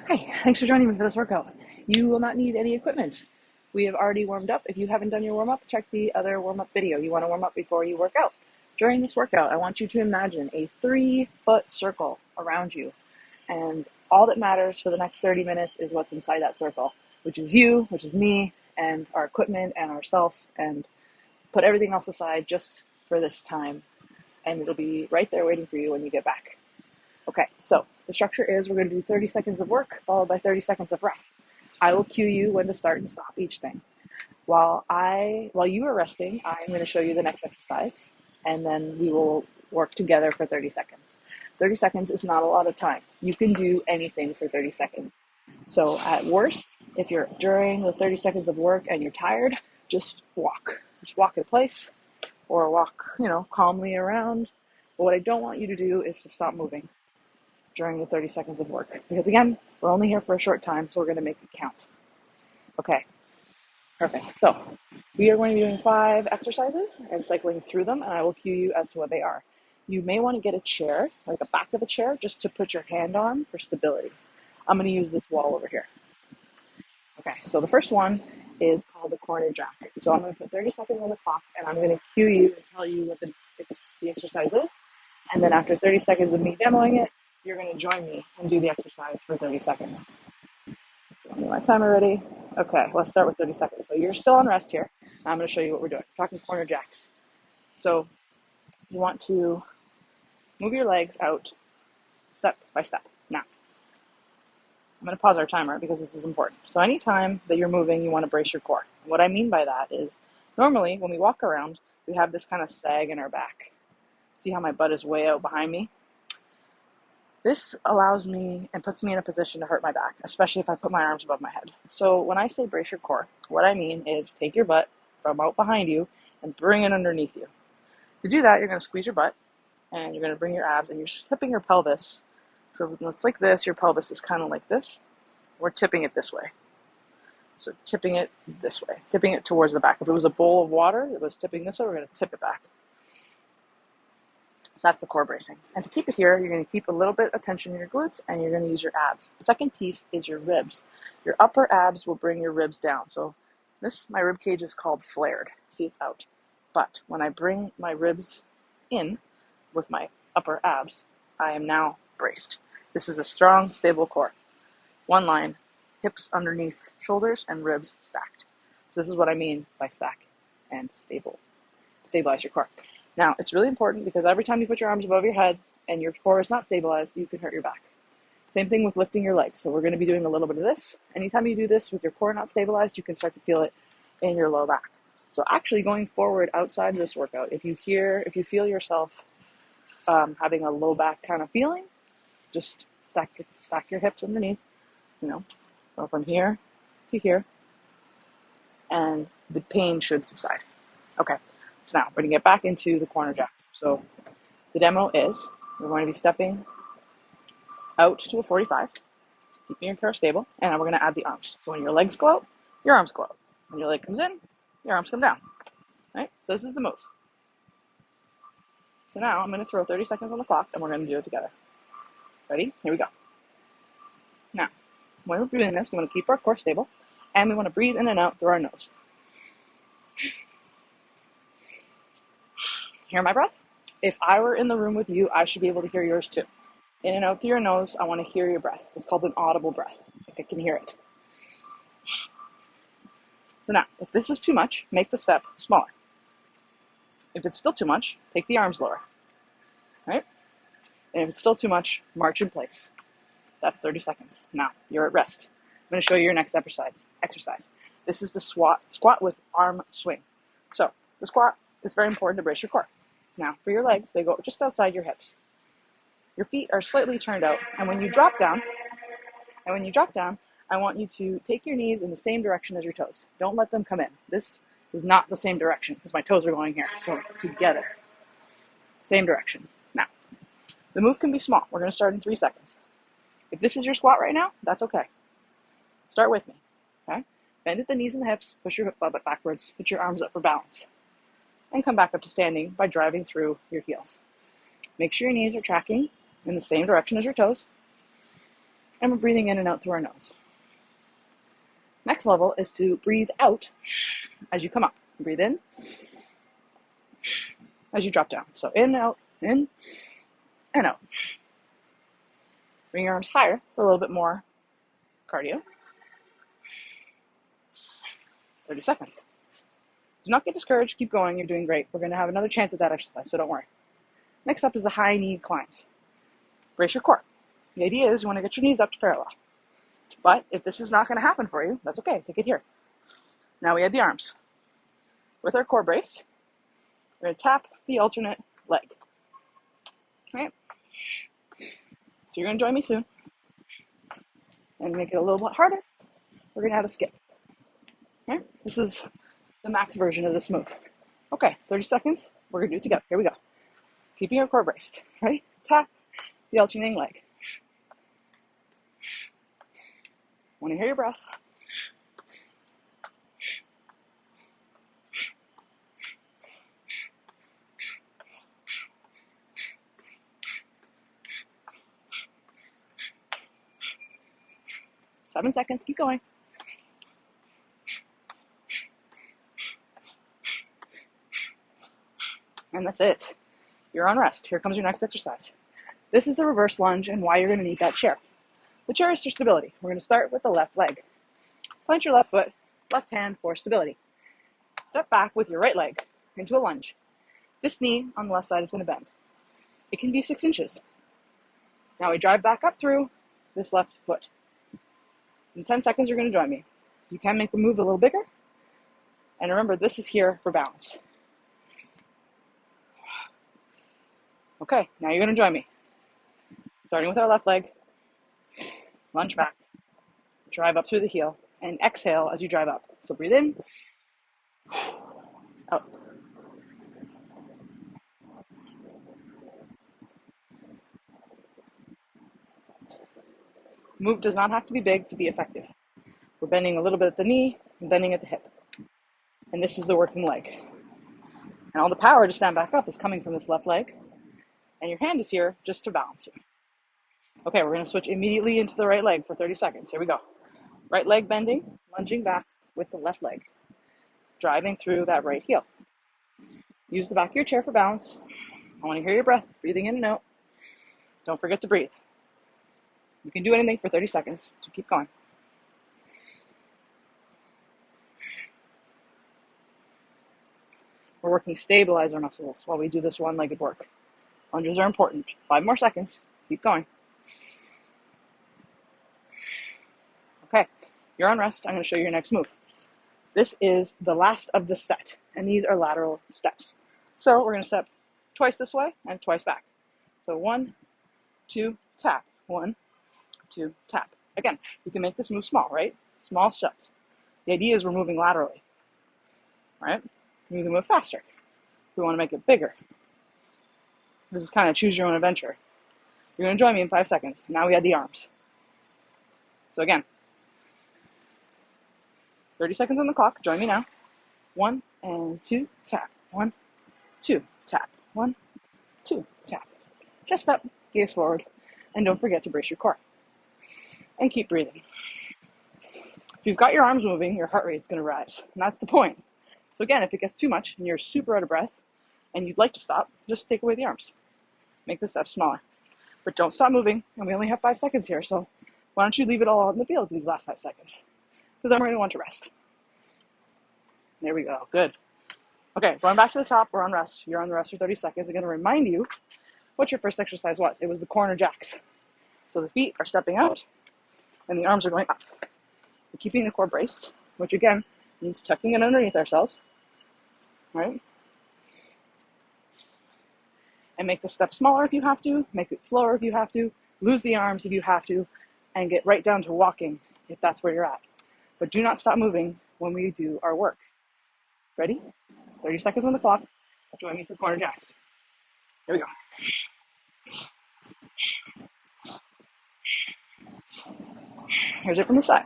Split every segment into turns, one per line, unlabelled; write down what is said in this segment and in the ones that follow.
Hi, thanks for joining me for this workout. You will not need any equipment. We have already warmed up. If you haven't done your warm up, check the other warm up video. You want to warm up before you work out. During this workout, I want you to imagine a 3-foot circle around you. And all that matters for the next 30 minutes is what's inside that circle, which is you, which is me, and our equipment and ourself. And put everything else aside just for this time. And it'll be right there waiting for you when you get back. Okay, so the structure is we're going to do 30 seconds of work followed by 30 seconds of rest. I will cue you when to start and stop each thing. While you are resting, I'm going to show you the next exercise, and then we will work together for 30 seconds. 30 seconds is not a lot of time. You can do anything for 30 seconds. So at worst, if you're during the 30 seconds of work and you're tired, just walk. Just walk in place or walk, calmly around. But what I don't want you to do is to stop moving during the 30 seconds of work. Because again, we're only here for a short time, so we're going to make it count. Okay, perfect. So we are going to be doing 5 exercises and cycling through them, and I will cue you as to what they are. You may want to get a chair, like a back of a chair, just to put your hand on for stability. I'm going to use this wall over here. Okay, so the first one is called the corner jack. So I'm going to put 30 seconds on the clock, and I'm going to cue you and tell you what the exercise is. And then after 30 seconds of me demoing it, you're going to join me and do the exercise for 30 seconds. So I need my timer ready. Okay, let's start with 30 seconds. So you're still on rest here. I'm going to show you what we're doing. We're talking corner jacks. So you want to move your legs out step by step. Now, I'm going to pause our timer because this is important. So anytime that you're moving, you want to brace your core. And what I mean by that is normally when we walk around, we have this kind of sag in our back. See how my butt is way out behind me? This allows me and puts me in a position to hurt my back, especially if I put my arms above my head. So when I say brace your core, what I mean is take your butt from out behind you and bring it underneath you. To do that, you're going to squeeze your butt and you're going to bring your abs and you're tipping your pelvis. So it's like this, your pelvis is kind of like this. We're tipping it this way. So tipping it this way, tipping it towards the back. If it was a bowl of water that was tipping this way, we're going to tip it back. So that's the core bracing. And to keep it here, you're going to keep a little bit of tension in your glutes and you're going to use your abs. The second piece is your ribs. Your upper abs will bring your ribs down. So my rib cage is called flared. See, it's out. But when I bring my ribs in with my upper abs, I am now braced. This is a strong, stable core. One line, hips underneath shoulders and ribs stacked. So this is what I mean by stack and stable. Stabilize your core. Now, it's really important because every time you put your arms above your head and your core is not stabilized, you can hurt your back. Same thing with lifting your legs. So we're going to be doing a little bit of this. Anytime you do this with your core not stabilized, you can start to feel it in your low back. So actually going forward outside of this workout, if you feel yourself having a low back kind of feeling, just stack your hips underneath, go from here to here, and the pain should subside. Okay. So now we're going to get back into the corner jacks. So the demo is we're going to be stepping out to a 45, keeping your core stable, and then we're going to add the arms. So when your legs go out, your arms go out. When your leg comes in, your arms come down. Right? So this is the move. So now I'm going to throw 30 seconds on the clock, and we're going to do it together. Ready? Here we go. Now, when we're doing this, we want to keep our core stable, and we want to breathe in and out through our nose. Hear my breath? If I were in the room with you, I should be able to hear yours too. In and out through your nose, I want to hear your breath. It's called an audible breath. I can hear it. So now, if this is too much, make the step smaller. If it's still too much, take the arms lower. Right? And if it's still too much, march in place. That's 30 seconds. Now, you're at rest. I'm going to show you your next exercise. This is the squat with arm swing. So, the squat is very important to brace your core. Now, for your legs, they go just outside your hips. Your feet are slightly turned out, and when you drop down, I want you to take your knees in the same direction as your toes. Don't let them come in. This is not the same direction because my toes are going here. So together, same direction. Now, the move can be small. We're going to start in 3 seconds. If this is your squat right now, that's okay. Start with me. Okay? Bend at the knees and the hips, push your butt backwards, put your arms up for balance, and come back up to standing by driving through your heels. Make sure your knees are tracking in the same direction as your toes. And we're breathing in and out through our nose. Next level is to breathe out as you come up. Breathe in as you drop down. So in, out, in, and out. Bring your arms higher for a little bit more cardio. 30 seconds. Do not get discouraged. Keep going. You're doing great. We're going to have another chance at that exercise, so don't worry. Next up is the high knee climbs. Brace your core. The idea is you want to get your knees up to parallel. But if this is not going to happen for you, that's okay. Take it here. Now we add the arms. With our core brace, we're going to tap the alternate leg. Right? So you're going to join me soon. And make it a little bit harder. We're going to have a skip. Right? This is the max version of this move. Okay, 30 seconds. We're going to do it together. Here we go. Keeping your core braced. Ready? Tap the alternating leg. Want to hear your breath. Seven seconds. Keep going. And that's it. You're on rest. Here comes your next exercise. This is the reverse lunge and why you're going to need that chair. The chair is for stability. We're going to start with the left leg. Plant your left foot, left hand for stability. Step back with your right leg into a lunge. This knee on the left side is going to bend. It can be 6 inches. Now we drive back up through this left foot. In 10 seconds, you're going to join me. You can make the move a little bigger. And remember, this is here for balance. Okay, now you're going to join me. Starting with our left leg, lunge back, drive up through the heel, and exhale as you drive up. So breathe in, out. Move does not have to be big to be effective. We're bending a little bit at the knee and bending at the hip. And this is the working leg. And all the power to stand back up is coming from this left leg. And your hand is here just to balance you. Okay, we're going to switch immediately into the right leg for 30 seconds. Here we go. Right leg bending, lunging back with the left leg. Driving through that right heel. Use the back of your chair for balance. I want to hear your breath, breathing in and out. Don't forget to breathe. You can do anything for 30 seconds, so keep going. We're working stabilizer muscles while we do this one-legged work. Lunges are important. 5 more seconds. Keep going. Okay, you're on rest. I'm going to show you your next move. This is the last of the set, and these are lateral steps. So we're going to step twice this way and twice back. So 1, 2, tap. 1, 2, tap. Again, you can make this move small, right? Small steps. The idea is we're moving laterally, right? You can move faster. If we want to make it bigger. This is kind of choose your own adventure. You're going to join me in 5 seconds. Now we add the arms. So again, 30 seconds on the clock. Join me now. 1 and 2, tap. 1, 2, tap. 1, 2, tap. Chest up, gaze forward, and don't forget to brace your core. And keep breathing. If you've got your arms moving, your heart rate's going to rise. And that's the point. So again, if it gets too much and you're super out of breath and you'd like to stop, just take away the arms. Make the steps smaller. But don't stop moving, and we only have 5 seconds here, so why don't you leave it all out in the field these last 5 seconds? Because I'm going to want to rest. There we go. Good. Okay, going back to the top, we're on rest. You're on the rest for 30 seconds. I'm going to remind you what your first exercise was. It was the corner jacks. So the feet are stepping out, and the arms are going up. We're keeping the core braced, which again means tucking it underneath ourselves. Right? And make the step smaller if you have to, make it slower if you have to, lose the arms if you have to, and get right down to walking if that's where you're at. But do not stop moving when we do our work. Ready? 30 seconds on the clock. Join me for corner jacks. Here we go. Here's it from the side.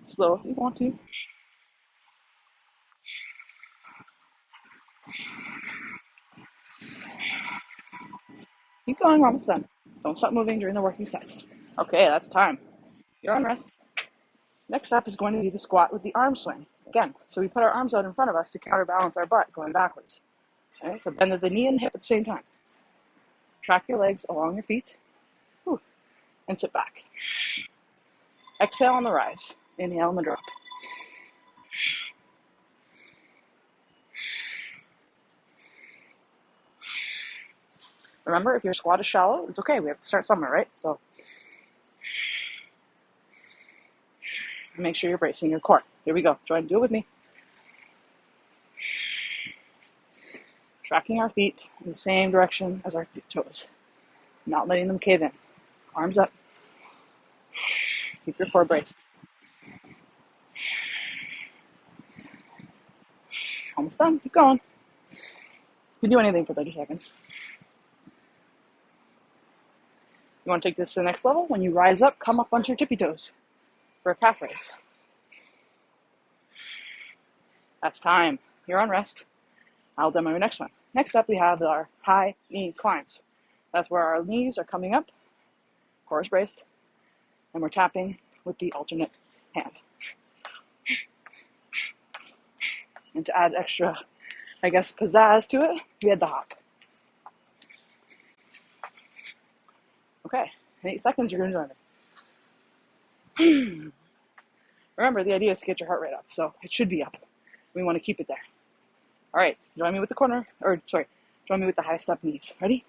Slow if you want to. going, we're almost done. Don't stop moving during the working sets. Okay, that's time. You're on rest. Next up is going to be the squat with the arm swing. Again, so we put our arms out in front of us to counterbalance our butt going backwards. Okay, so bend the knee and hip at the same time. Track your legs along your feet. Whew, and sit back. Exhale on the rise. Inhale on the drop. Remember, if your squat is shallow, it's okay. We have to start somewhere, right? So make sure you're bracing your core. Here we go. Join, do it with me. Tracking our feet in the same direction as our toes. Not letting them cave in. Arms up. Keep your core braced. Almost done. Keep going. You can do anything for 30 seconds. You want to take this to the next level? When you rise up, come up onto your tippy toes for a calf raise. That's time. You're on rest. I'll demo your next one. Next up, we have our high knee climbs. That's where our knees are coming up, core is braced, and we're tapping with the alternate hand. And to add extra, pizzazz to it, we had the hop. Okay, in 8 seconds, you're going to join me. Remember, the idea is to get your heart rate up, so it should be up. We want to keep it there. All right, join me with join me with the high step knees. Ready?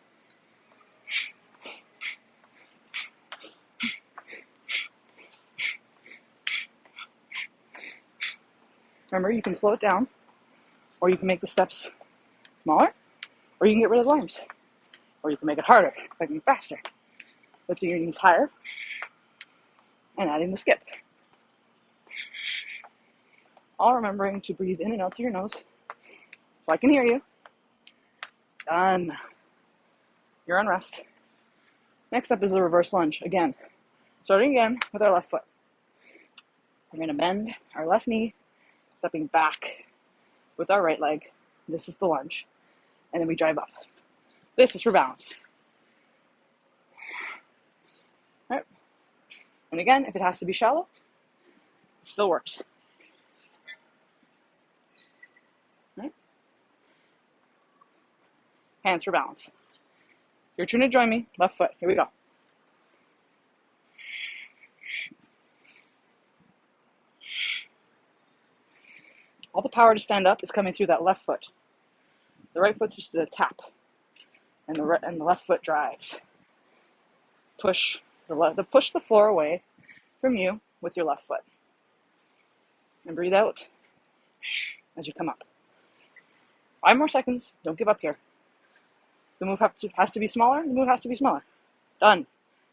Remember, you can slow it down, or you can make the steps smaller, or you can get rid of the arms, or you can make it harder, making it faster. Lifting your knees higher, and adding the skip. All remembering to breathe in and out through your nose, so I can hear you. Done. You're on rest. Next up is the reverse lunge. Again, starting again with our left foot. We're going to bend our left knee, stepping back with our right leg. This is the lunge. And then we drive up. This is for balance. All right. And again, if it has to be shallow, it still works. All right. Hands for balance. Your turn to join me. Left foot. Here we go. All the power to stand up is coming through that left foot. The right foot's just a tap, and the left foot drives. Push the floor away from you with your left foot, and breathe out as you come up. 5 more seconds. Don't give up here. The move has to be smaller. The move has to be smaller. Done.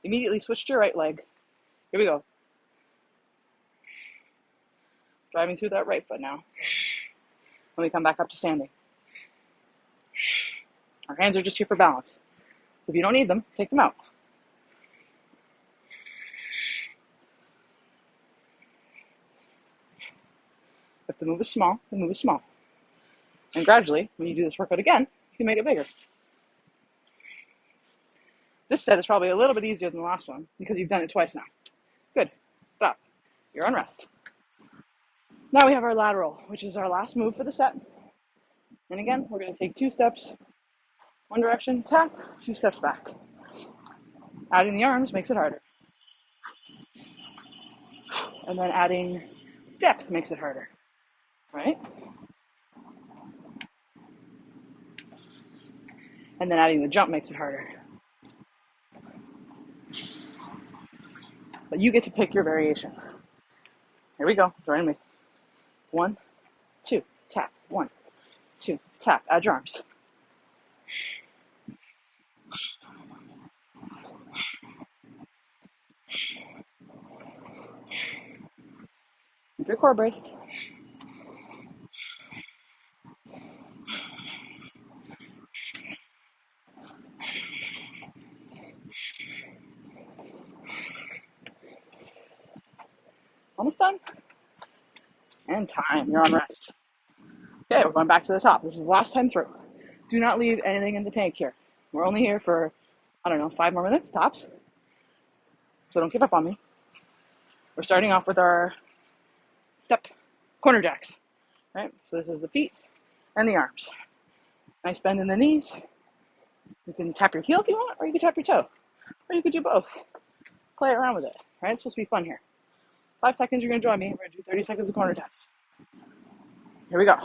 Immediately switch to your right leg. Here we go. Driving through that right foot now. When we come back up to standing. Our hands are just here for balance. If you don't need them, take them out. If the move is small, the move is small. And gradually, when you do this workout again, you can make it bigger. This set is probably a little bit easier than the last one because you've done it twice now. Good. Stop. You're on rest. Now we have our lateral, which is our last move for the set. And again, we're going to take 2 steps, one direction, tap, 2 steps back. Adding the arms makes it harder. And then adding depth makes it harder, right? And then adding the jump makes it harder. But you get to pick your variation. Here we go. Join me. 1, 2, tap. 1, 2, tap. Add your arms. Keep your core braced. Almost done. And time. You're on rest. Okay, we're going back to the top. This is the last time through. Do not leave anything in the tank here. We're only here for I don't know, 5 more minutes tops. So don't give up on me. We're starting off with our step corner jacks, right? So this is the feet and the arms. Nice bend in the knees. You can tap your heel if you want, or you can tap your toe, or you could do both. Play around with it, right? It's supposed to be fun here. 5 seconds, you're gonna join me. We're gonna do 30 seconds of corner jacks. Here we go.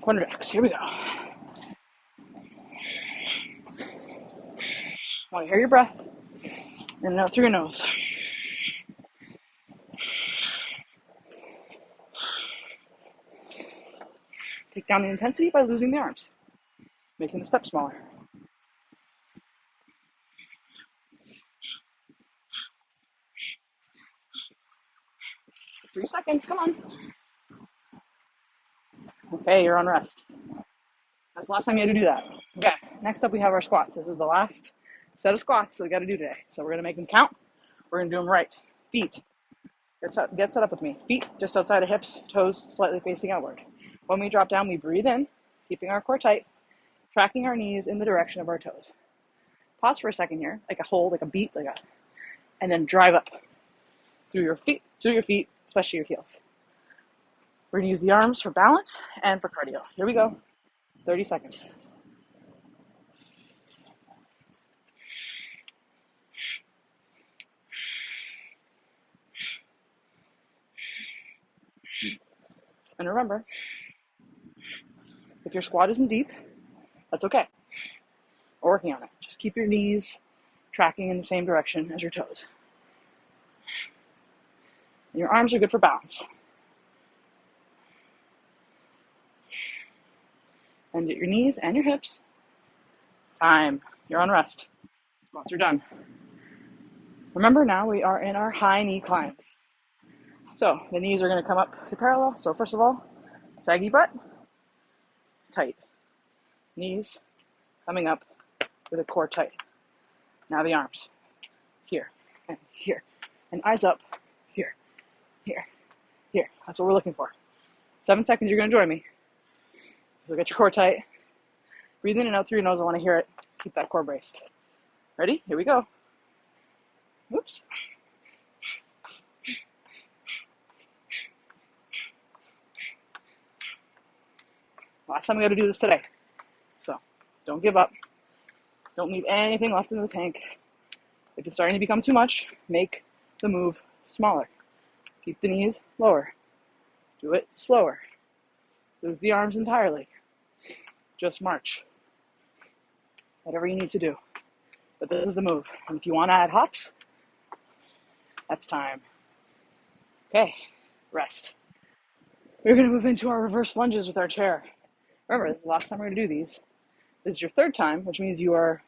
Corner jacks, here we go. I want to hear your breath in and out through your nose. Take down the intensity by losing the arms, making the step smaller. 3 seconds, come on. Okay, you're on rest. That's the last time you had to do that. Okay, next up we have our squats. This is the last set of squats that we got to do today. So we're going to make them count. We're going to do them right. Feet. Get set up with me. Feet just outside of hips, toes slightly facing outward. When we drop down, we breathe in, keeping our core tight, tracking our knees in the direction of our toes. Pause for a second here, like a hold, like a beat, and then drive up through your feet, especially your heels. We're going to use the arms for balance and for cardio. Here we go. 30 seconds. And remember, if your squat isn't deep, that's okay. We're working on it. Just keep your knees tracking in the same direction as your toes. And your arms are good for balance. And at your knees and your hips. Time. You're on rest. Squats are done. Remember now we are in our high knee climbs. So the knees are going to come up to parallel. So first of all, saggy butt, tight. Knees coming up with the core tight. Now the arms. Here and here. And eyes up. Here, here, here. That's what we're looking for. 7 seconds, you're going to join me. So get your core tight. Breathe in and out through your nose. I want to hear it. Keep that core braced. Ready? Here we go. Oops. Last time we got to do this today. So don't give up. Don't leave anything left in the tank. If it's starting to become too much, make the move smaller. Keep the knees lower. Do it slower. Lose the arms entirely. Just march. Whatever you need to do. But this is the move. And if you want to add hops, that's time. Okay, rest. We're going to move into our reverse lunges with our chair. Remember, this is the last time we're going to do these. This is your third time, which means you are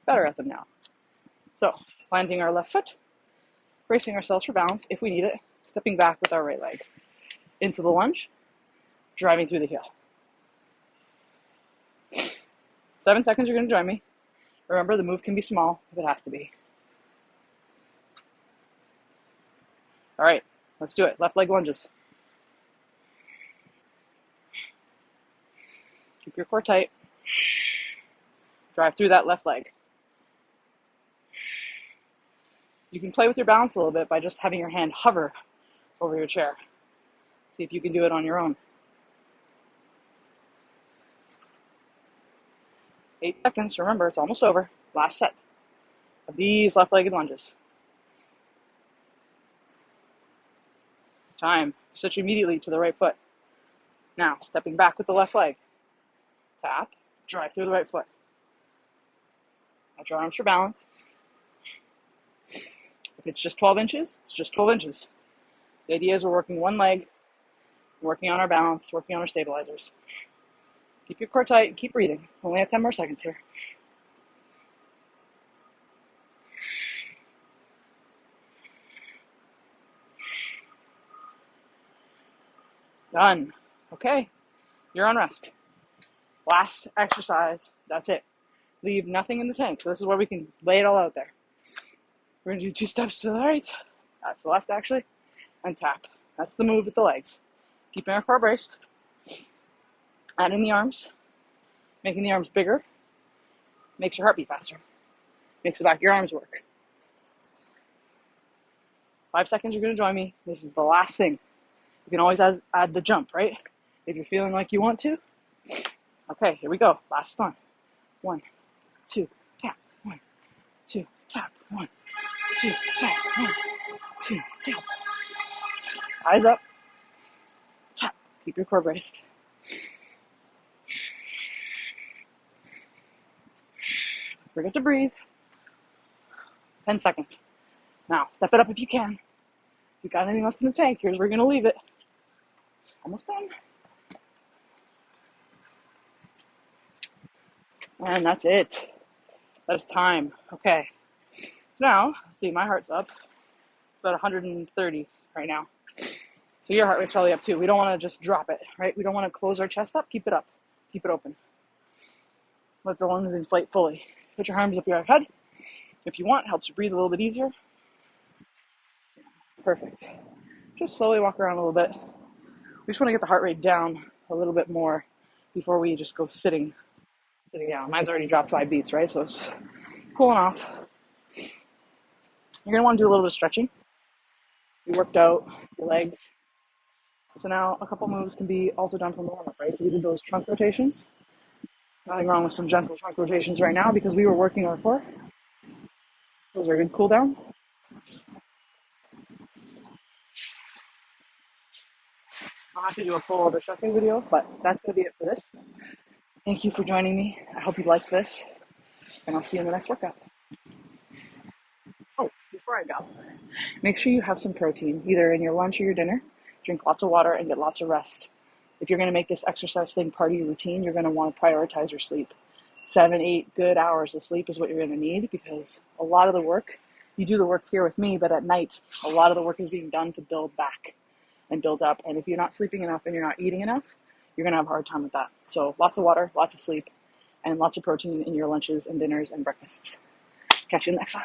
better at them now. So, planting our left foot, bracing ourselves for balance if we need it, stepping back with our right leg. Into the lunge, driving through the heel. 7 seconds, you're going to join me. Remember, the move can be small if it has to be. All right, let's do it. Left leg lunges. Keep your core tight. Drive through that left leg. You can play with your balance a little bit by just having your hand hover over your chair. See if you can do it on your own. 8 seconds. Remember, it's almost over. Last set of these left-legged lunges. Time. Switch immediately to the right foot. Now, stepping back with the left leg. Tap. Drive through the right foot. Got your arms for balance. If it's just 12 inches, it's just 12 inches. The idea is we're working one leg, working on our balance, working on our stabilizers. Keep your core tight and keep breathing. We only have 10 more seconds here. Done. Okay, you're on rest. Last exercise, that's it. Leave nothing in the tank. So this is where we can lay it all out there. We're going to do 2 steps to the right. That's the left, actually. And tap. That's the move with the legs. Keeping our core braced. Adding the arms. Making the arms bigger. Makes your heart beat faster. Makes the back of your arms work. 5 seconds, you're going to join me. This is the last thing. You can always add the jump, right? If you're feeling like you want to. Okay, here we go. Last time. 1, 2, tap. 1, 2, tap. 1, 2, tap. 1, 2, tap. Eyes up. Tap. Keep your core braced. Forget to breathe. 10 seconds. Now, step it up if you can. If you got anything left in the tank, here's where you're going to leave it. Almost done. And that's it. That is time. Okay. Now, let's see, my heart's up. About 130 right now. So your heart rate's probably up too. We don't want to just drop it, right? We don't want to close our chest up. Keep it up. Keep it open. Let the lungs inflate fully. Put your arms up your head. If you want, helps you breathe a little bit easier. Perfect. Just slowly walk around a little bit. We just want to get the heart rate down a little bit more before we just go sitting down. Mine's already dropped 5 beats, right? So it's cooling off. You're going to want to do a little bit of stretching. You worked out your legs. So now a couple moves can be also done from the warm-up, right? So we did those trunk rotations. Nothing wrong with some gentle trunk rotations right now because we were working our core. Those are a good cool down. I'll have to do a full other stretching video, but that's going to be it for this. Thank you for joining me. I hope you liked this, and I'll see you in the next workout. Oh, before I go, make sure you have some protein, either in your lunch or your dinner. Drink lots of water and get lots of rest. If you're going to make this exercise thing part of your routine, you're going to want to prioritize your sleep. 7, 8 good hours of sleep is what you're going to need because a lot of the work, you do the work here with me, but at night, a lot of the work is being done to build back and build up. And if you're not sleeping enough and you're not eating enough, you're going to have a hard time with that. So lots of water, lots of sleep, and lots of protein in your lunches and dinners and breakfasts. Catch you in the next one.